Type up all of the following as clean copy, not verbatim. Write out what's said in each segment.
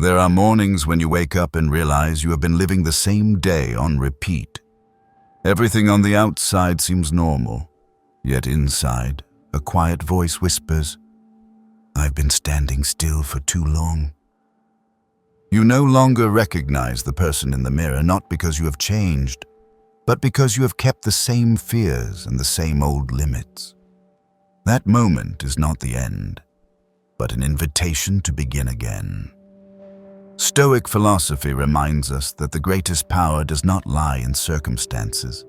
There are mornings when you wake up and realize you have been living the same day on repeat. Everything on the outside seems normal, yet inside, a quiet voice whispers, "I've been standing still for too long." You no longer recognize the person in the mirror, not because you have changed, but because you have kept the same fears and the same old limits. That moment is not the end, but an invitation to begin again. Stoic philosophy reminds us that the greatest power does not lie in circumstances,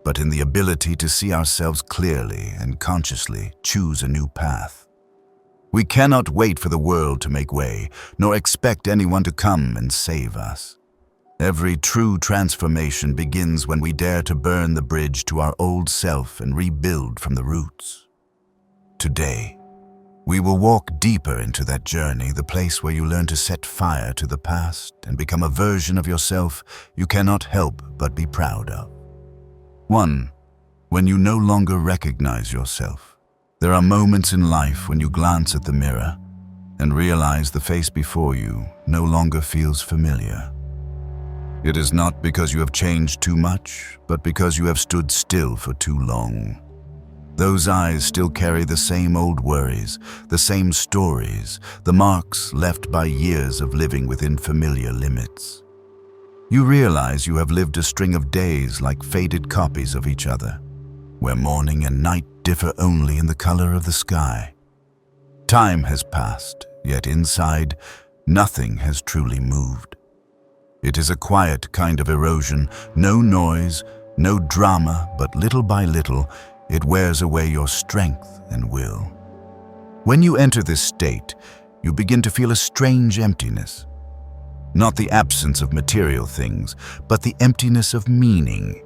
but in the ability to see ourselves clearly and consciously choose a new path. We cannot wait for the world to make way, nor expect anyone to come and save us. Every true transformation begins when we dare to burn the bridge to our old self and rebuild from the roots. Today, we will walk deeper into that journey, the place where you learn to set fire to the past and become a version of yourself you cannot help but be proud of. 1. When you no longer recognize yourself. There are moments in life when you glance at the mirror and realize the face before you no longer feels familiar. It is not because you have changed too much, but because you have stood still for too long. Those eyes still carry the same old worries, the same stories, the marks left by years of living within familiar limits. You realize you have lived a string of days like faded copies of each other, where morning and night differ only in the color of the sky. Time has passed, yet inside, nothing has truly moved. It is a quiet kind of erosion, no noise, no drama, but little by little, it wears away your strength and will. When you enter this state, you begin to feel a strange emptiness. Not the absence of material things, but the emptiness of meaning.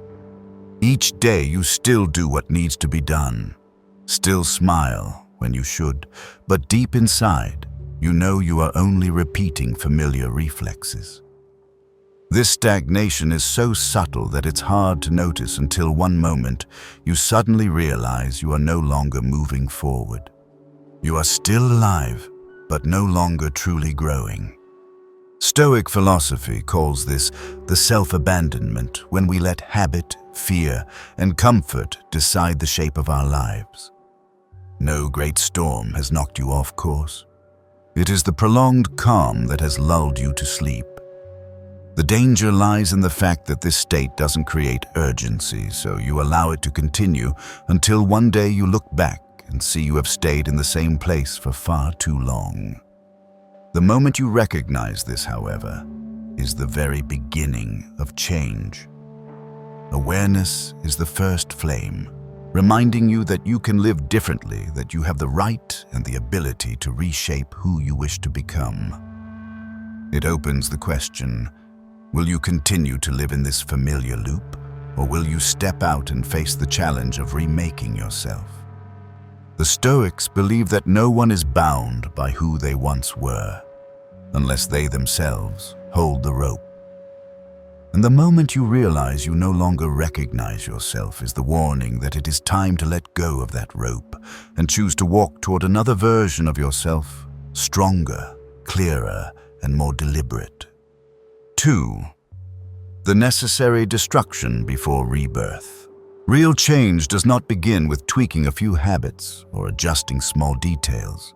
Each day you still do what needs to be done, still smile when you should, but deep inside, you know you are only repeating familiar reflexes. This stagnation is so subtle that it's hard to notice until one moment you suddenly realize you are no longer moving forward. You are still alive, but no longer truly growing. Stoic philosophy calls this the self-abandonment, when we let habit, fear, and comfort decide the shape of our lives. No great storm has knocked you off course. It is the prolonged calm that has lulled you to sleep. The danger lies in the fact that this state doesn't create urgency, so you allow it to continue until one day you look back and see you have stayed in the same place for far too long. The moment you recognize this, however, is the very beginning of change. Awareness is the first flame, reminding you that you can live differently, that you have the right and the ability to reshape who you wish to become. It opens the question, will you continue to live in this familiar loop, or will you step out and face the challenge of remaking yourself? The Stoics believe that no one is bound by who they once were, unless they themselves hold the rope. And the moment you realize you no longer recognize yourself is the warning that it is time to let go of that rope and choose to walk toward another version of yourself, stronger, clearer, and more deliberate. 2. The necessary destruction before rebirth. Real change does not begin with tweaking a few habits or adjusting small details.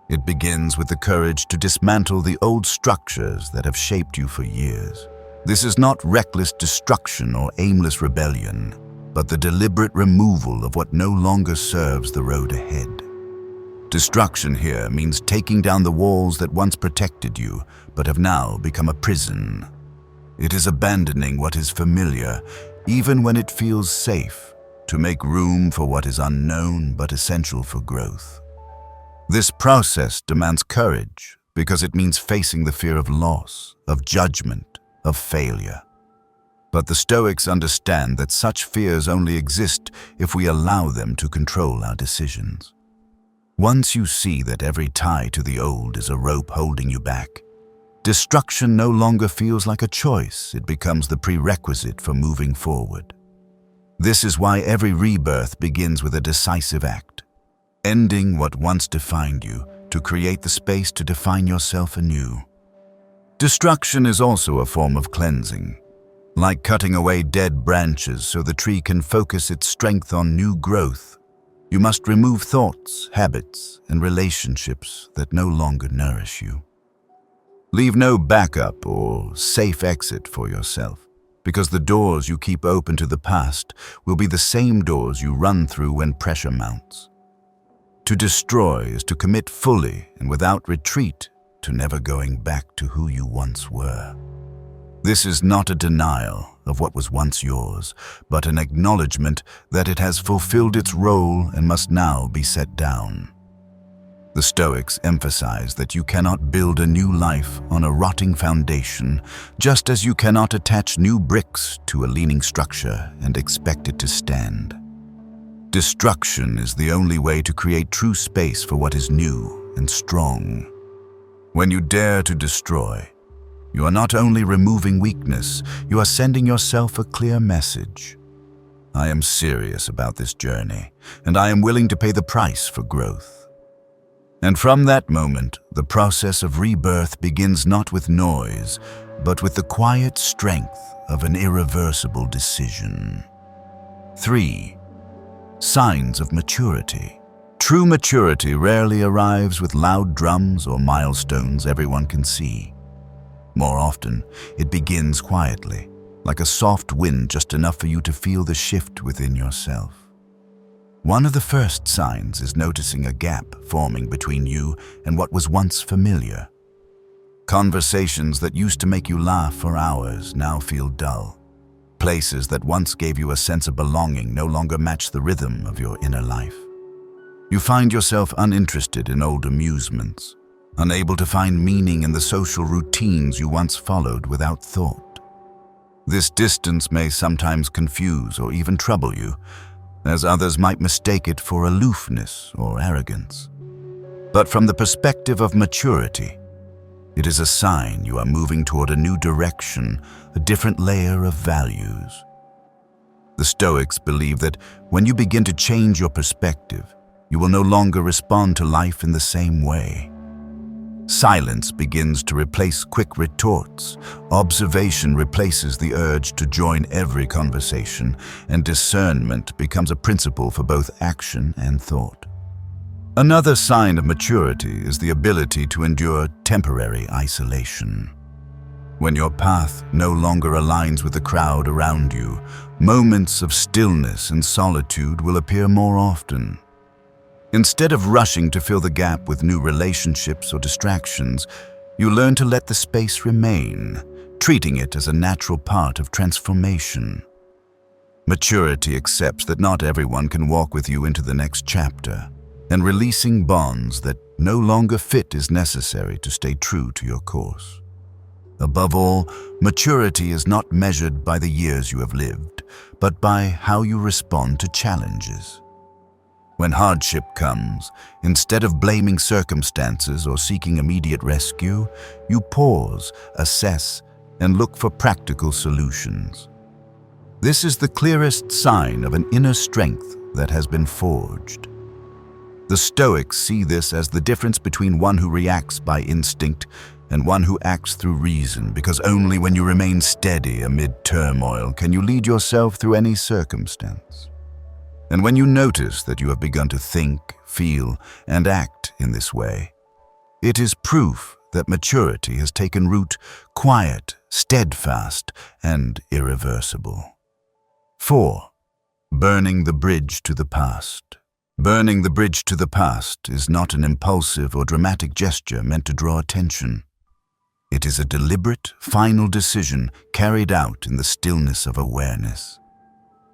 It begins with the courage to dismantle the old structures that have shaped you for years. This is not reckless destruction or aimless rebellion, but the deliberate removal of what no longer serves the road ahead. Destruction here means taking down the walls that once protected you, but have now become a prison. It is abandoning what is familiar, even when it feels safe, to make room for what is unknown but essential for growth. This process demands courage because it means facing the fear of loss, of judgment, of failure. But the Stoics understand that such fears only exist if we allow them to control our decisions. Once you see that every tie to the old is a rope holding you back, destruction no longer feels like a choice, it becomes the prerequisite for moving forward. This is why every rebirth begins with a decisive act, ending what once defined you to create the space to define yourself anew. Destruction is also a form of cleansing, like cutting away dead branches so the tree can focus its strength on new growth. You must remove thoughts, habits, and relationships that no longer nourish you. Leave no backup or safe exit for yourself, because the doors you keep open to the past will be the same doors you run through when pressure mounts. To destroy is to commit fully and without retreat to never going back to who you once were. This is not a denial of what was once yours, but an acknowledgement that it has fulfilled its role and must now be set down. The Stoics emphasize that you cannot build a new life on a rotting foundation, just as you cannot attach new bricks to a leaning structure and expect it to stand. Destruction is the only way to create true space for what is new and strong. When you dare to destroy, you are not only removing weakness, you are sending yourself a clear message. I am serious about this journey, and I am willing to pay the price for growth. And from that moment, the process of rebirth begins not with noise, but with the quiet strength of an irreversible decision. 3. Signs of maturity. True maturity rarely arrives with loud drums or milestones everyone can see. More often, it begins quietly, like a soft wind, just enough for you to feel the shift within yourself. One of the first signs is noticing a gap forming between you and what was once familiar. Conversations that used to make you laugh for hours now feel dull. Places that once gave you a sense of belonging no longer match the rhythm of your inner life. You find yourself uninterested in old amusements, unable to find meaning in the social routines you once followed without thought. This distance may sometimes confuse or even trouble you, as others might mistake it for aloofness or arrogance. But from the perspective of maturity, it is a sign you are moving toward a new direction, a different layer of values. The Stoics believe that when you begin to change your perspective, you will no longer respond to life in the same way. Silence begins to replace quick retorts, observation replaces the urge to join every conversation, and discernment becomes a principle for both action and thought. Another sign of maturity is the ability to endure temporary isolation. When your path no longer aligns with the crowd around you, moments of stillness and solitude will appear more often. Instead of rushing to fill the gap with new relationships or distractions, you learn to let the space remain, treating it as a natural part of transformation. Maturity accepts that not everyone can walk with you into the next chapter, and releasing bonds that no longer fit is necessary to stay true to your course. Above all, maturity is not measured by the years you have lived, but by how you respond to challenges. When hardship comes, instead of blaming circumstances or seeking immediate rescue, you pause, assess, and look for practical solutions. This is the clearest sign of an inner strength that has been forged. The Stoics see this as the difference between one who reacts by instinct and one who acts through reason, because only when you remain steady amid turmoil can you lead yourself through any circumstance. And when you notice that you have begun to think, feel, and act in this way, it is proof that maturity has taken root, quiet, steadfast, and irreversible. 4. Burning the bridge to the past. Burning the bridge to the past is not an impulsive or dramatic gesture meant to draw attention. It is a deliberate, final decision carried out in the stillness of awareness.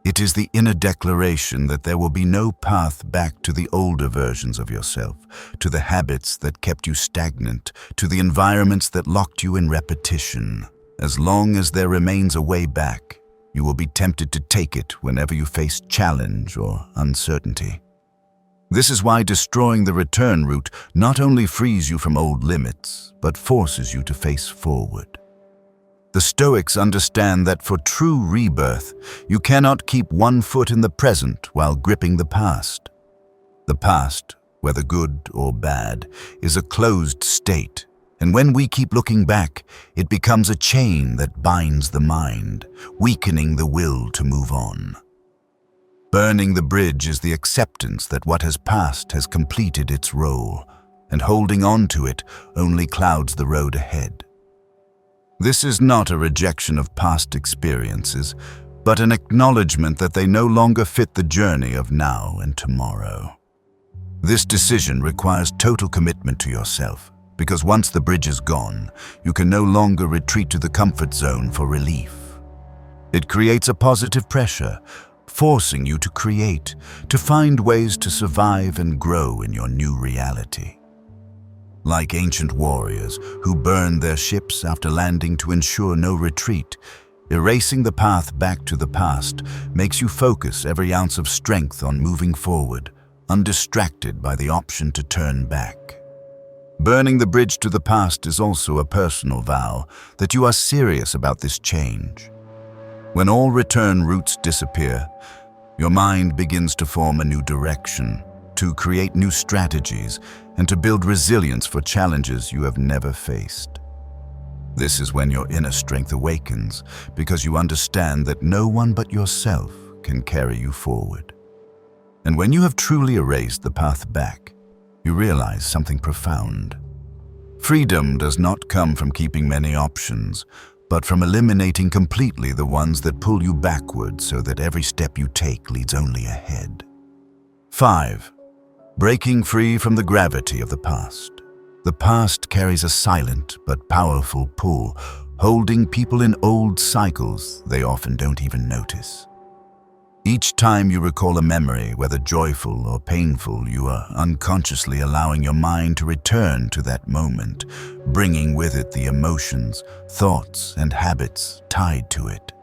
It is the inner declaration that there will be no path back to the older versions of yourself, to the habits that kept you stagnant, to the environments that locked you in repetition. As long as there remains a way back, you will be tempted to take it whenever you face challenge or uncertainty. This is why destroying the return route not only frees you from old limits, but forces you to face forward. The Stoics understand that for true rebirth, you cannot keep one foot in the present while gripping the past. The past, whether good or bad, is a closed state, And when we keep looking back, it becomes a chain that binds the mind, weakening the will to move on. Burning the bridge is the acceptance that what has passed has completed its role, and holding on to it only clouds the road ahead. This is not a rejection of past experiences, but an acknowledgement that they no longer fit the journey of now and tomorrow. This decision requires total commitment to yourself, because once the bridge is gone, you can no longer retreat to the comfort zone for relief. It creates a positive pressure, forcing you to create, to find ways to survive and grow in your new reality. Like ancient warriors who burned their ships after landing to ensure no retreat, erasing the path back to the past makes you focus every ounce of strength on moving forward, undistracted by the option to turn back. Burning the bridge to the past is also a personal vow that you are serious about this change. When all return routes disappear, your mind begins to form a new direction, to create new strategies, and to build resilience for challenges you have never faced. This is when your inner strength awakens, because you understand that no one but yourself can carry you forward. And when you have truly erased the path back, you realize something profound. Freedom does not come from keeping many options, but from eliminating completely the ones that pull you backward so that every step you take leads only ahead. 5. Breaking free from the gravity of the past. The past carries a silent but powerful pull, holding people in old cycles they often don't even notice. Each time you recall a memory, whether joyful or painful, you are unconsciously allowing your mind to return to that moment, bringing with it the emotions, thoughts, and habits tied to it.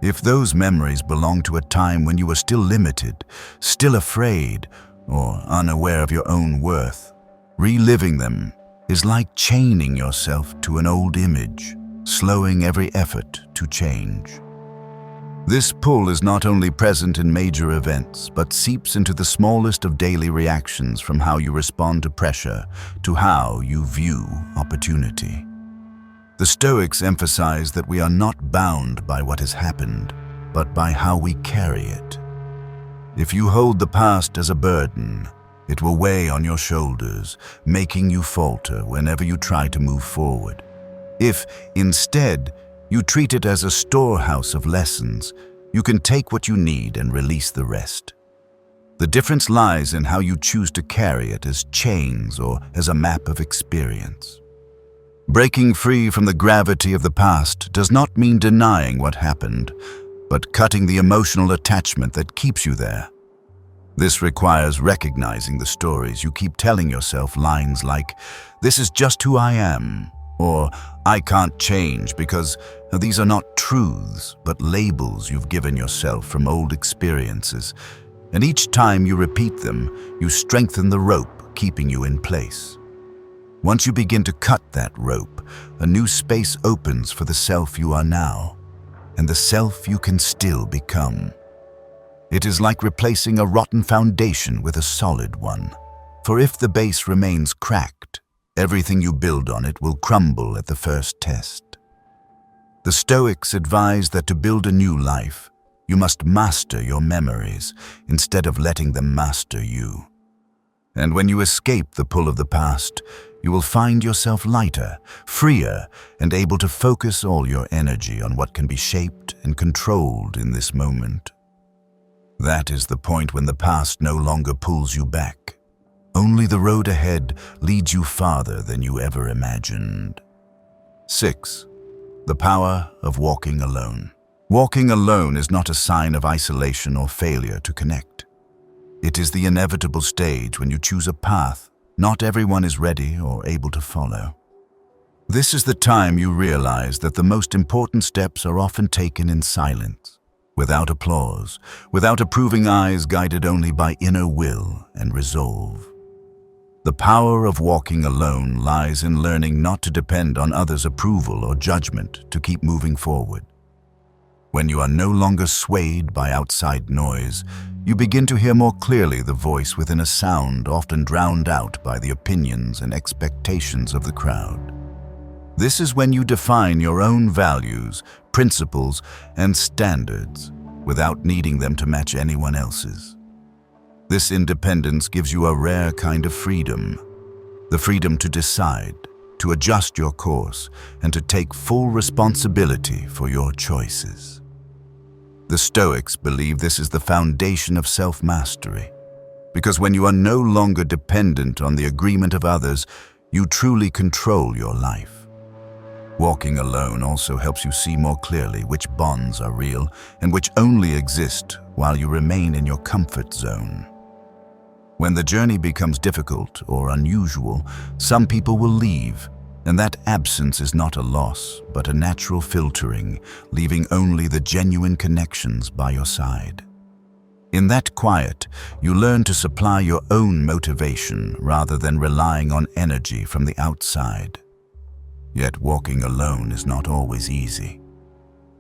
If those memories belong to a time when you were still limited, still afraid, or unaware of your own worth, reliving them is like chaining yourself to an old image, slowing every effort to change. This pull is not only present in major events, but seeps into the smallest of daily reactions, from how you respond to pressure to how you view opportunity. The Stoics emphasize that we are not bound by what has happened, but by how we carry it. If you hold the past as a burden, it will weigh on your shoulders, making you falter whenever you try to move forward. If, instead, you treat it as a storehouse of lessons, you can take what you need and release the rest. The difference lies in how you choose to carry it, as chains or as a map of experience. Breaking free from the gravity of the past does not mean denying what happened, but cutting the emotional attachment that keeps you there. This requires recognizing the stories you keep telling yourself, lines like, "This is just who I am," or "I can't change," because these are not truths, but labels you've given yourself from old experiences. And each time you repeat them, you strengthen the rope keeping you in place. Once you begin to cut that rope, a new space opens for the self you are now, and the self you can still become. It is like replacing a rotten foundation with a solid one, for if the base remains cracked, everything you build on it will crumble at the first test. The Stoics advise that to build a new life, you must master your memories instead of letting them master you. And when you escape the pull of the past, you will find yourself lighter, freer, and able to focus all your energy on what can be shaped and controlled in this moment. That is the point when the past no longer pulls you back. Only the road ahead leads you farther than you ever imagined. 6. The power of walking alone. Walking alone is not a sign of isolation or failure to connect. It is the inevitable stage when you choose a path not everyone is ready or able to follow. This is the time you realize that the most important steps are often taken in silence, without applause, without approving eyes, guided only by inner will and resolve. The power of walking alone lies in learning not to depend on others' approval or judgment to keep moving forward. When you are no longer swayed by outside noise, you begin to hear more clearly the voice within a sound often drowned out by the opinions and expectations of the crowd. This is when you define your own values, principles, and standards without needing them to match anyone else's. This independence gives you a rare kind of freedom, the freedom to decide, to adjust your course, and to take full responsibility for your choices. The Stoics believe this is the foundation of self-mastery, because when you are no longer dependent on the agreement of others, you truly control your life. Walking alone also helps you see more clearly which bonds are real and which only exist while you remain in your comfort zone. When the journey becomes difficult or unusual, some people will leave, and that absence is not a loss, but a natural filtering, leaving only the genuine connections by your side. In that quiet, you learn to supply your own motivation rather than relying on energy from the outside. Yet walking alone is not always easy.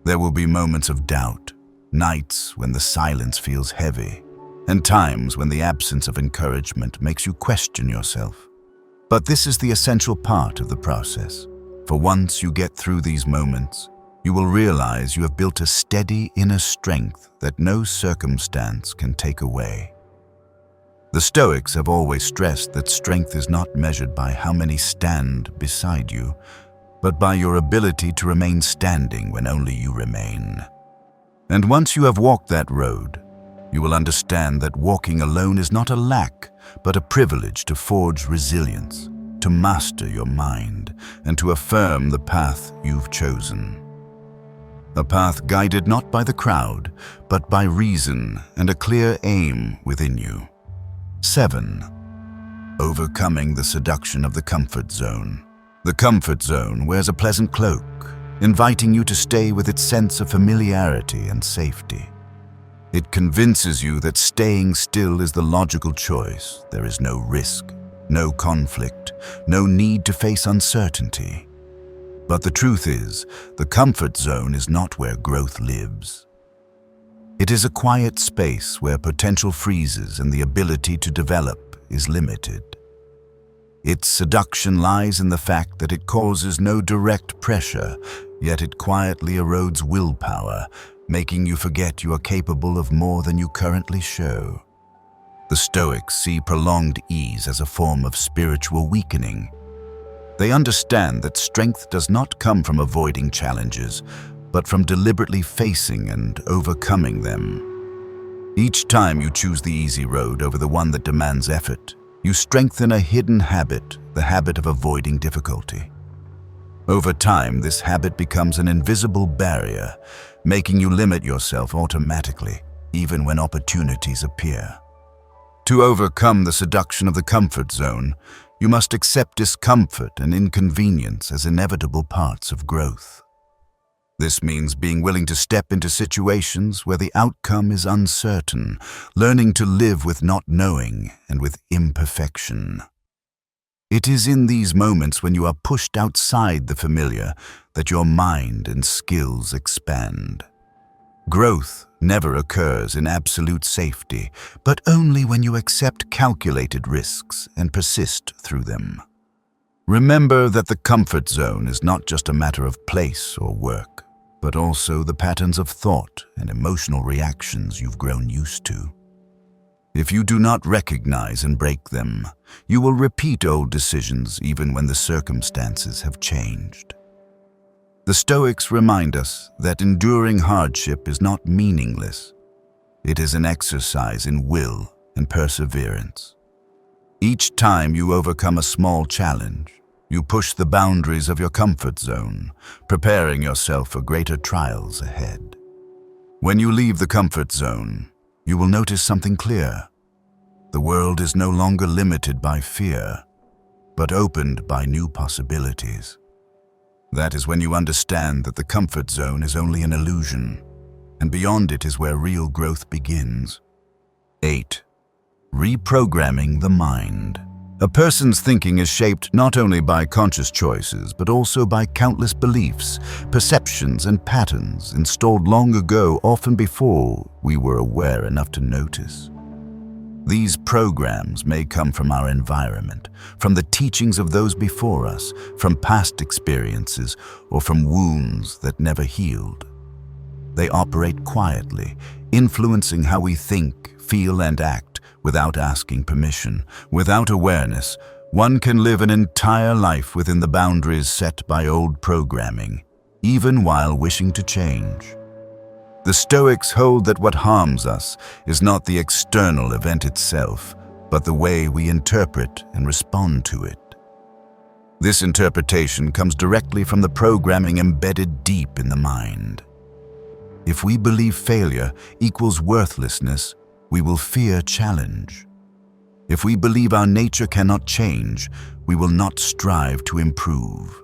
There will be moments of doubt, nights when the silence feels heavy, and times when the absence of encouragement makes you question yourself. But this is the essential part of the process, for once you get through these moments, you will realize you have built a steady inner strength that no circumstance can take away. The Stoics have always stressed that strength is not measured by how many stand beside you, but by your ability to remain standing when only you remain. And once you have walked that road, you will understand that walking alone is not a lack, but a privilege to forge resilience, to master your mind, and to affirm the path you've chosen. A path guided not by the crowd, but by reason and a clear aim within you. 7. Overcoming the seduction of the comfort zone. The comfort zone wears a pleasant cloak, inviting you to stay with its sense of familiarity and safety. It convinces you that staying still is the logical choice. There is no risk, no conflict, no need to face uncertainty. But the truth is, the comfort zone is not where growth lives. It is a quiet space where potential freezes and the ability to develop is limited. Its seduction lies in the fact that it causes no direct pressure, yet it quietly erodes willpower, making you forget you are capable of more than you currently show. The Stoics see prolonged ease as a form of spiritual weakening. They understand that strength does not come from avoiding challenges, but from deliberately facing and overcoming them. Each time you choose the easy road over the one that demands effort, you strengthen a hidden habit, the habit of avoiding difficulty. Over time, this habit becomes an invisible barrier, making you limit yourself automatically, even when opportunities appear. To overcome the seduction of the comfort zone, you must accept discomfort and inconvenience as inevitable parts of growth. This means being willing to step into situations where the outcome is uncertain, learning to live with not knowing and with imperfection. It is in these moments when you are pushed outside the familiar that your mind and skills expand. Growth never occurs in absolute safety, but only when you accept calculated risks and persist through them. Remember that the comfort zone is not just a matter of place or work, but also the patterns of thought and emotional reactions you've grown used to. If you do not recognize and break them, you will repeat old decisions even when the circumstances have changed. The Stoics remind us that enduring hardship is not meaningless. It is an exercise in will and perseverance. Each time you overcome a small challenge, you push the boundaries of your comfort zone, preparing yourself for greater trials ahead. When you leave the comfort zone, you will notice something clear. The world is no longer limited by fear, but opened by new possibilities. That is when you understand that the comfort zone is only an illusion, and beyond it is where real growth begins. 8. Reprogramming the mind. A person's thinking is shaped not only by conscious choices, but also by countless beliefs, perceptions, and patterns installed long ago, often before we were aware enough to notice. These programs may come from our environment, from the teachings of those before us, from past experiences, or from wounds that never healed. They operate quietly, influencing how we think, feel, and act without asking permission. Without awareness, one can live an entire life within the boundaries set by old programming, even while wishing to change. The Stoics hold that what harms us is not the external event itself, but the way we interpret and respond to it. This interpretation comes directly from the programming embedded deep in the mind. If we believe failure equals worthlessness, we will fear challenge. If we believe our nature cannot change, we will not strive to improve.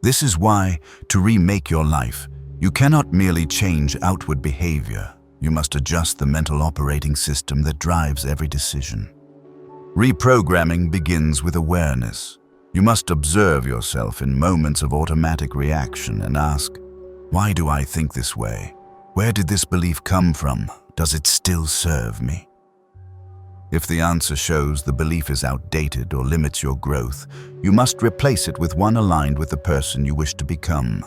This is why, to remake your life, you cannot merely change outward behavior. You must adjust the mental operating system that drives every decision. Reprogramming begins with awareness. You must observe yourself in moments of automatic reaction and ask, why do I think this way? Where did this belief come from? Does it still serve me? If the answer shows the belief is outdated or limits your growth, you must replace it with one aligned with the person you wish to become.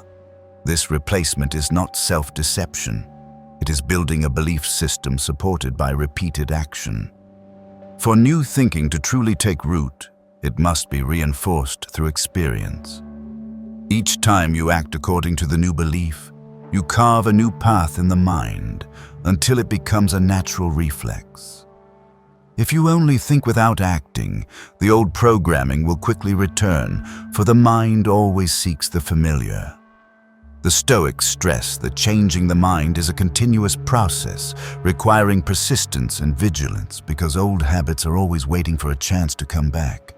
This replacement is not self-deception. It is building a belief system supported by repeated action. For new thinking to truly take root, it must be reinforced through experience. Each time you act according to the new belief, you carve a new path in the mind until it becomes a natural reflex. If you only think without acting, the old programming will quickly return, for the mind always seeks the familiar. The Stoics stress that changing the mind is a continuous process, requiring persistence and vigilance because old habits are always waiting for a chance to come back.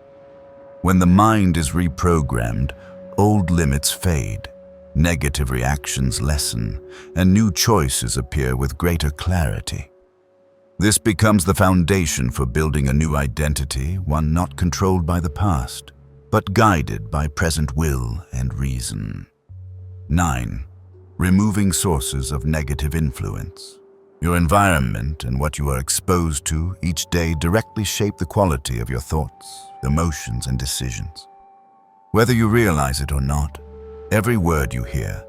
When the mind is reprogrammed, old limits fade, negative reactions lessen, and new choices appear with greater clarity. This becomes the foundation for building a new identity, one not controlled by the past, but guided by present will and reason. 9. Removing sources of negative influence. Your environment and what you are exposed to each day directly shape the quality of your thoughts, emotions, and decisions. Whether you realize it or not, every word you hear,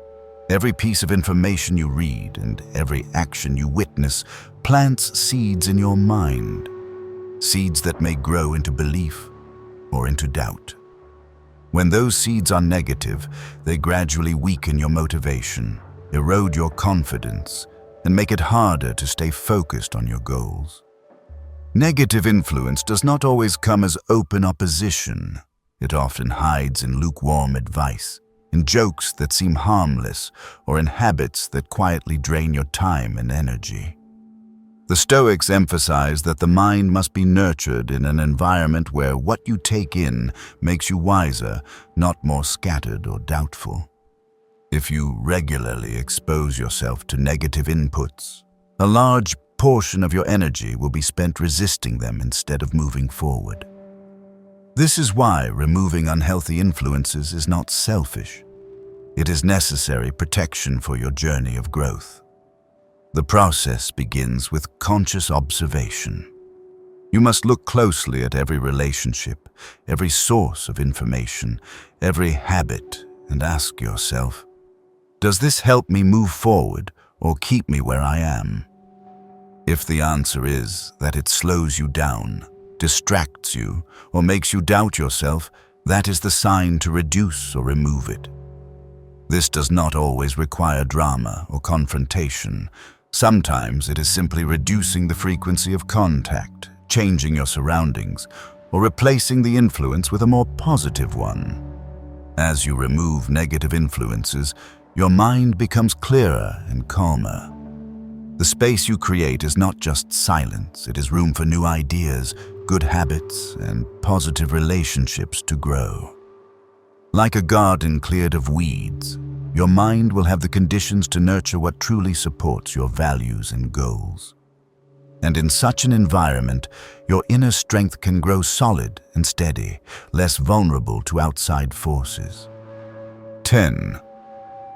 every piece of information you read, and every action you witness plants seeds in your mind, seeds that may grow into belief or into doubt. When those seeds are negative, they gradually weaken your motivation, erode your confidence, and make it harder to stay focused on your goals. Negative influence does not always come as open opposition. It often hides in lukewarm advice, in jokes that seem harmless, or in habits that quietly drain your time and energy. The Stoics emphasize that the mind must be nurtured in an environment where what you take in makes you wiser, not more scattered or doubtful. If you regularly expose yourself to negative inputs, a large portion of your energy will be spent resisting them instead of moving forward. This is why removing unhealthy influences is not selfish. It is necessary protection for your journey of growth. The process begins with conscious observation. You must look closely at every relationship, every source of information, every habit, and ask yourself, does this help me move forward or keep me where I am? If the answer is that it slows you down, distracts you, or makes you doubt yourself, that is the sign to reduce or remove it. This does not always require drama or confrontation. Sometimes it is simply reducing the frequency of contact, changing your surroundings, or replacing the influence with a more positive one. As you remove negative influences, your mind becomes clearer and calmer. The space you create is not just silence, it is room for new ideas, good habits, and positive relationships to grow. Like a garden cleared of weeds, your mind will have the conditions to nurture what truly supports your values and goals. And in such an environment, your inner strength can grow solid and steady, less vulnerable to outside forces. 10.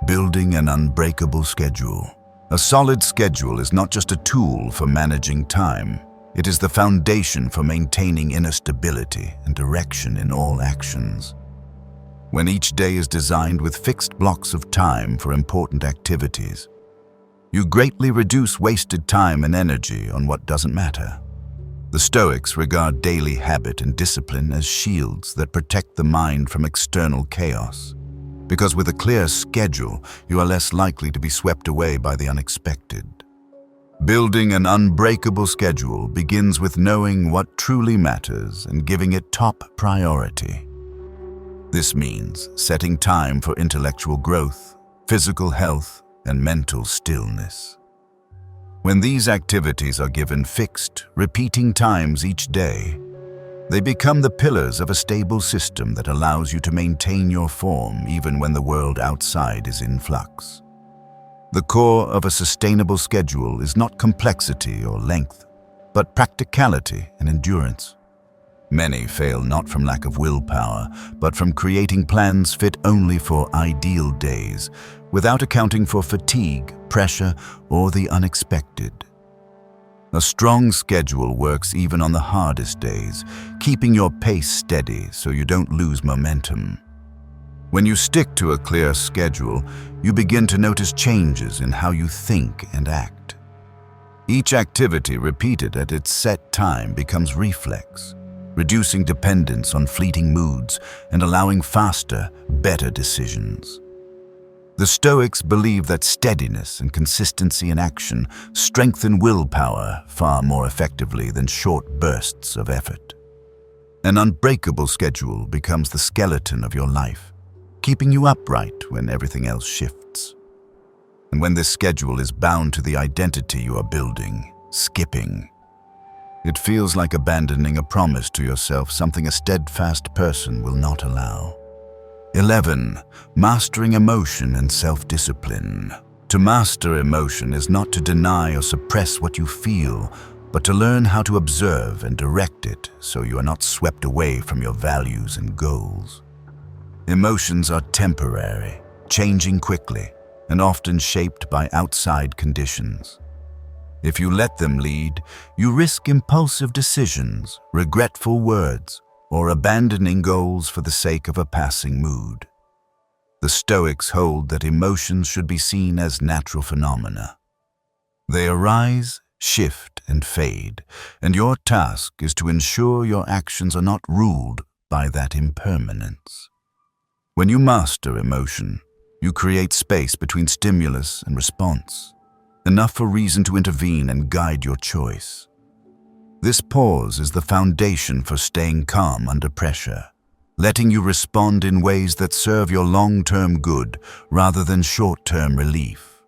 Building an unbreakable schedule. A solid schedule is not just a tool for managing time. It is the foundation for maintaining inner stability and direction in all actions. When each day is designed with fixed blocks of time for important activities, you greatly reduce wasted time and energy on what doesn't matter. The Stoics regard daily habit and discipline as shields that protect the mind from external chaos, because with a clear schedule, you are less likely to be swept away by the unexpected. Building an unbreakable schedule begins with knowing what truly matters and giving it top priority. This means setting time for intellectual growth, physical health, and mental stillness. When these activities are given fixed, repeating times each day, they become the pillars of a stable system that allows you to maintain your form even when the world outside is in flux. The core of a sustainable schedule is not complexity or length, but practicality and endurance. Many fail not from lack of willpower, but from creating plans fit only for ideal days, without accounting for fatigue, pressure, or the unexpected. A strong schedule works even on the hardest days, keeping your pace steady so you don't lose momentum. When you stick to a clear schedule, you begin to notice changes in how you think and act. Each activity repeated at its set time becomes reflex, reducing dependence on fleeting moods and allowing faster, better decisions. The Stoics believe that steadiness and consistency in action strengthen willpower far more effectively than short bursts of effort. An unbreakable schedule becomes the skeleton of your life, keeping you upright when everything else shifts. And when this schedule is bound to the identity you are building, skipping, it feels like abandoning a promise to yourself, something a steadfast person will not allow. 11. Mastering emotion and self-discipline. To master emotion is not to deny or suppress what you feel, but to learn how to observe and direct it so you are not swept away from your values and goals. Emotions are temporary, changing quickly, and often shaped by outside conditions. If you let them lead, you risk impulsive decisions, regretful words, or abandoning goals for the sake of a passing mood. The Stoics hold that emotions should be seen as natural phenomena. They arise, shift, and fade, and your task is to ensure your actions are not ruled by that impermanence. When you master emotion, you create space between stimulus and response, enough for reason to intervene and guide your choice. This pause is the foundation for staying calm under pressure, letting you respond in ways that serve your long-term good rather than short-term relief.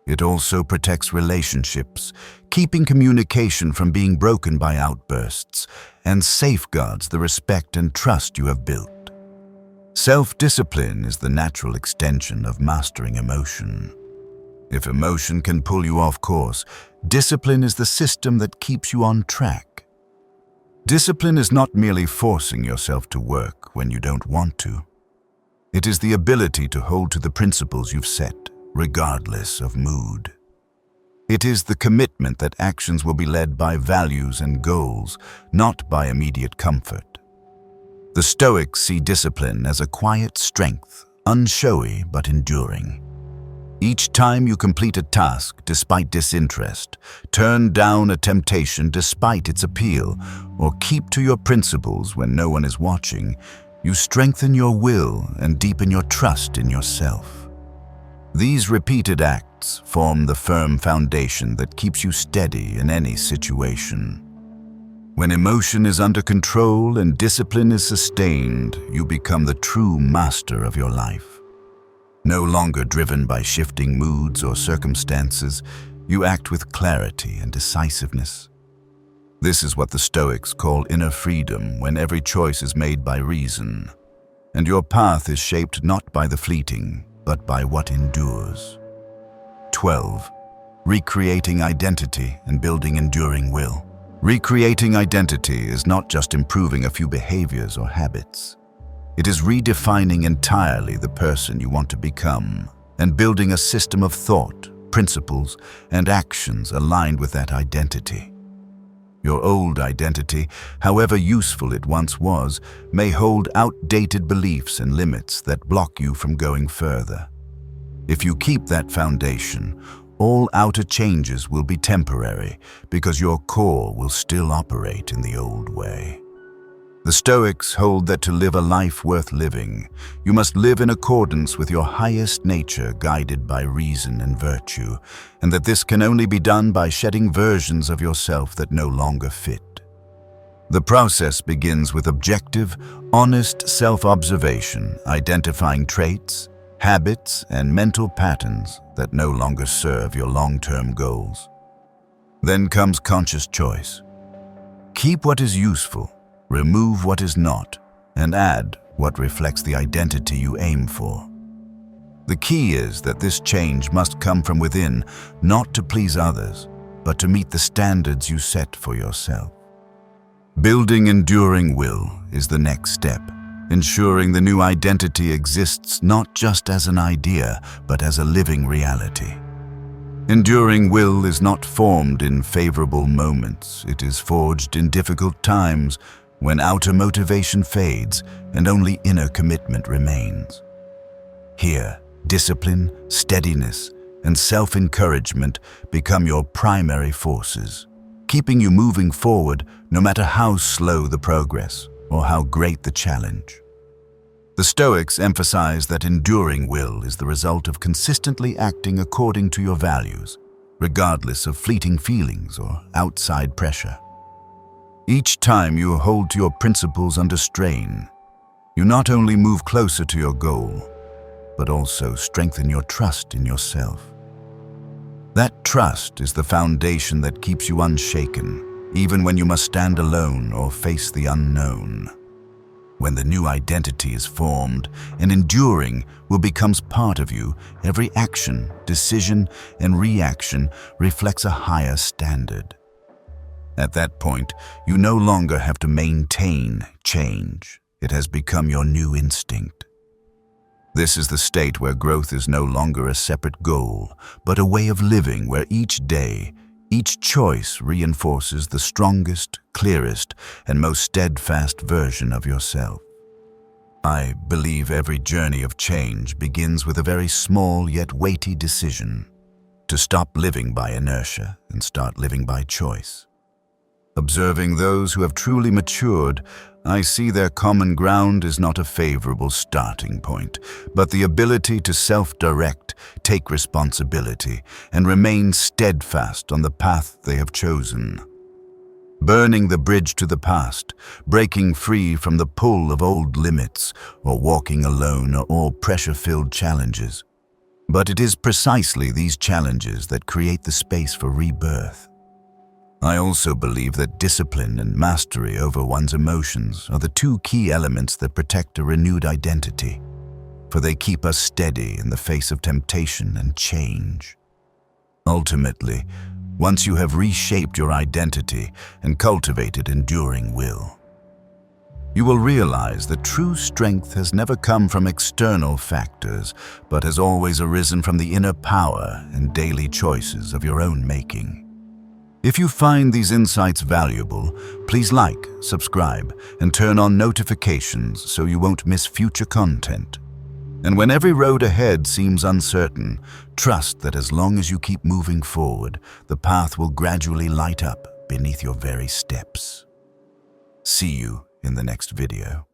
It also protects relationships, keeping communication from being broken by outbursts, and safeguards the respect and trust you have built. Self-discipline is the natural extension of mastering emotion. If emotion can pull you off course, discipline is the system that keeps you on track. Discipline is not merely forcing yourself to work when you don't want to. It is the ability to hold to the principles you've set, regardless of mood. It is the commitment that actions will be led by values and goals, not by immediate comfort. The Stoics see discipline as a quiet strength, unshowy but enduring. Each time you complete a task despite disinterest, turn down a temptation despite its appeal, or keep to your principles when no one is watching, you strengthen your will and deepen your trust in yourself. These repeated acts form the firm foundation that keeps you steady in any situation. When emotion is under control and discipline is sustained, you become the true master of your life. No longer driven by shifting moods or circumstances, you act with clarity and decisiveness. This is what the Stoics call inner freedom, when every choice is made by reason, and your path is shaped not by the fleeting, but by what endures. 12. Recreating identity and building enduring will. Recreating identity is not just improving a few behaviors or habits. It is redefining entirely the person you want to become and building a system of thought, principles, and actions aligned with that identity. Your old identity, however useful it once was, may hold outdated beliefs and limits that block you from going further. If you keep that foundation, all outer changes will be temporary because your core will still operate in the old way. The Stoics hold that to live a life worth living, you must live in accordance with your highest nature guided by reason and virtue, and that this can only be done by shedding versions of yourself that no longer fit. The process begins with objective, honest self-observation, identifying traits, habits, and mental patterns that no longer serve your long-term goals. Then comes conscious choice. Keep what is useful, remove what is not, and add what reflects the identity you aim for. The key is that this change must come from within, not to please others, but to meet the standards you set for yourself. Building enduring will is the next step, ensuring the new identity exists not just as an idea, but as a living reality. Enduring will is not formed in favorable moments. It is forged in difficult times when outer motivation fades and only inner commitment remains. Here, discipline, steadiness, and self-encouragement become your primary forces, keeping you moving forward no matter how slow the progress or how great the challenge. The Stoics emphasize that enduring will is the result of consistently acting according to your values, regardless of fleeting feelings or outside pressure. Each time you hold to your principles under strain, you not only move closer to your goal, but also strengthen your trust in yourself. That trust is the foundation that keeps you unshaken, even when you must stand alone or face the unknown. When the new identity is formed and enduring will becomes part of you, every action, decision, and reaction reflects a higher standard. At that point, you no longer have to maintain change. It has become your new instinct. This is the state where growth is no longer a separate goal, but a way of living where each day, each choice reinforces the strongest, clearest, and most steadfast version of yourself. I believe every journey of change begins with a very small yet weighty decision: to stop living by inertia and start living by choice. Observing those who have truly matured, I see their common ground is not a favorable starting point, but the ability to self-direct, take responsibility, and remain steadfast on the path they have chosen. Burning the bridge to the past, breaking free from the pull of old limits, or walking alone are all pressure-filled challenges. But it is precisely these challenges that create the space for rebirth. I also believe that discipline and mastery over one's emotions are the two key elements that protect a renewed identity, for they keep us steady in the face of temptation and change. Ultimately, once you have reshaped your identity and cultivated enduring will, you will realize that true strength has never come from external factors, but has always arisen from the inner power and daily choices of your own making. If you find these insights valuable, please like, subscribe, and turn on notifications so you won't miss future content. And when every road ahead seems uncertain, trust that as long as you keep moving forward, the path will gradually light up beneath your very steps. See you in the next video.